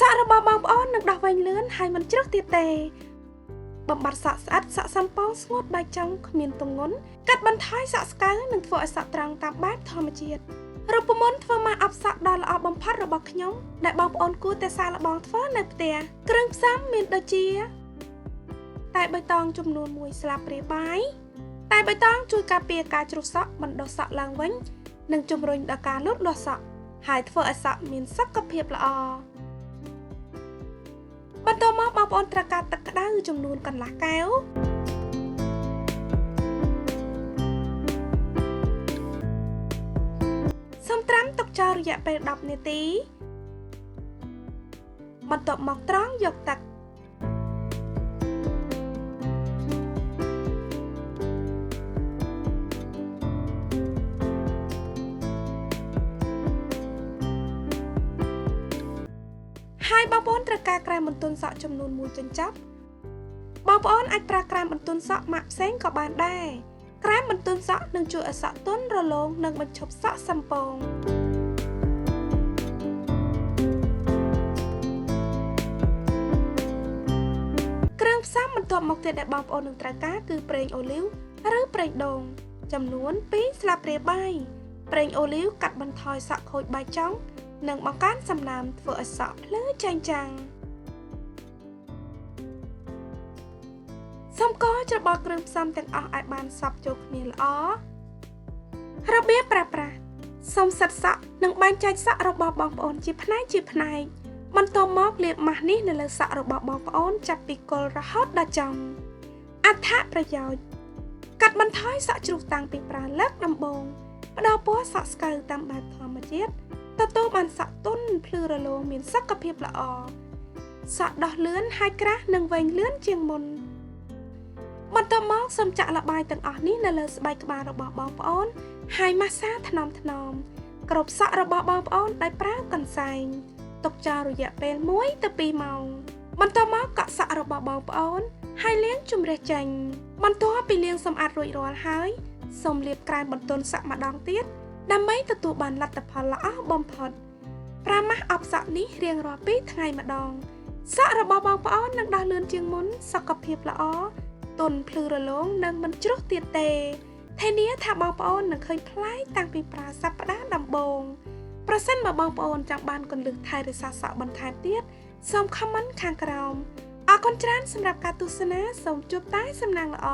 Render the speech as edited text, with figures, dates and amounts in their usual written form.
សក់របស់បងប្អូននឹងដោះវែងលឿនហើយមិនជ្រុះទៀតទេបំបត្តិសក់ស្អាតសក់សំប៉ងស្ងួតបែកចង់គ្មានទម្ងន់កាត់បន្ថយសក់ស្កៅនិងធ្វើឲ្យសក់ត្រង់តាមបែបធម្មជាតិរូបមន្តធ្វើម៉ាស់អប់សក់ដ៏ល្អបំផុតរបស់ខ្ញុំដែលបងប្អូនគួរតែសាកល្បងធ្វើនៅផ្ទះគ្រឿងផ្សំមានដូចជាតែបៃតងចំនួន1ស្លាបព្រាបាយតែបៃតងជួយការពារការជ្រុះសក់បណ្ដុះសក់ឡើងវិញនិងជំរុញដល់ការលូតលាស់សក់ហើយធ្វើឲ្យសក់មានសុខភាពល្អបន្ទាប់មកបងប្អូនត្រូវការទឹកក្តៅចំនួនកន្លះកែវសូមត្រាំទុកចោលរយៈពេល10នាទីបន្ទាប់មកត្រងយកទឹកហើយបងប្អូនត្រូវការក្រែមបន្ទន់សក់ចំនួន1ចិញ្ចប់បងប្អូនអាចប្រើក្រែមបន្ទន់សក់ម៉ាក់ផ្សេងក៏បានដែរក្រែមបន្ទន់សក់នឹងជួយឲ្យសក់ទន់រលោងនិងបញ្ឈប់សក់សំពងគ្រឿងផ្សំបន្ទាប់មកទៀតដែលបងប្អូននឹងត្រូវការគឺប្រេងអូលីវឬប្រេងដូងចំនួន2ស្លាបព្រាបាយប្រេងអូលីវកាត់បន្ថយសក់ខូចបែកចង់និងបង្កើនសំណើមធ្វើឲ្យសក់ភ្លឺចែងចាំងសូមកូរច្របល់គ្រឿងផ្សំទាំងអស់ឲ្យបានសព្វចូលគ្នាល្អរបៀបប្រើប្រាស់សូមសិតសក់និងបែងចែកសក់របស់បងប្អូនជាផ្នែកបន្ទាប់មកលាបម៉ាស់នេះនៅលើសក់របស់បងប្អូនចាប់ពីគល់រហូតដល់ចំអត្ថប្រយោជន៍កាត់បន្ថយសក់ជ្រុះតាំងពីប្រើលើកដំបូងផ្ដល់ពណ៌សក់ស្កៅតាមបែបធម្មជាតិទទួលបានសក់ទន់ភ្លឺរលោងមានសុខភាពល្អសក់ដោះលឿនហើយក្រាស់និងវែងលឿនជាងមុនបន្ទាប់មកសូមចាក់ល្បាយទាំងអស់នេះនៅលើស្បែកក្បាលរបស់បងប្អូនហើយម៉ាស្សាថ្នមគ្រប់សក់របស់បងប្អូនដោយប្រើកន្សែងទុកចោលរយៈពេល1ទៅ2ម៉ោងបន្ទាប់មកកក់សក់របស់បងប្អូនហើយលាងជម្រះចេញបន្ទាប់ពីលាងសម្អាតរួចរាល់ហើយសូមលាបក្រែមបន្ទន់សក់ម្ដងទៀតដើម្បីទទួលបានលទ្ធផលល្អបំផុតប្រើម៉ាស់អប់សក់នេះរៀងរាល់2ថ្ងៃម្ដងសក់របស់បងប្អូននឹងដោះលឿនជាងមុនសុខភាពល្អទន់ភ្លឺរលោងនិងមិនជ្រុះទៀតទេធានាថាបងប្អូននឹងឃើញប្លែកតាំងពីប្រើសប្តាហ៍ដំបូងប្រសិនបើបងប្អូនចង់បានគន្លឹះថែរក្សាសក់បន្ថែមទៀតសូម comment ខាងក្រោមអរគុណច្រើនសម្រាប់ការទស្សនាសូមជួបតែសំណាងល្អ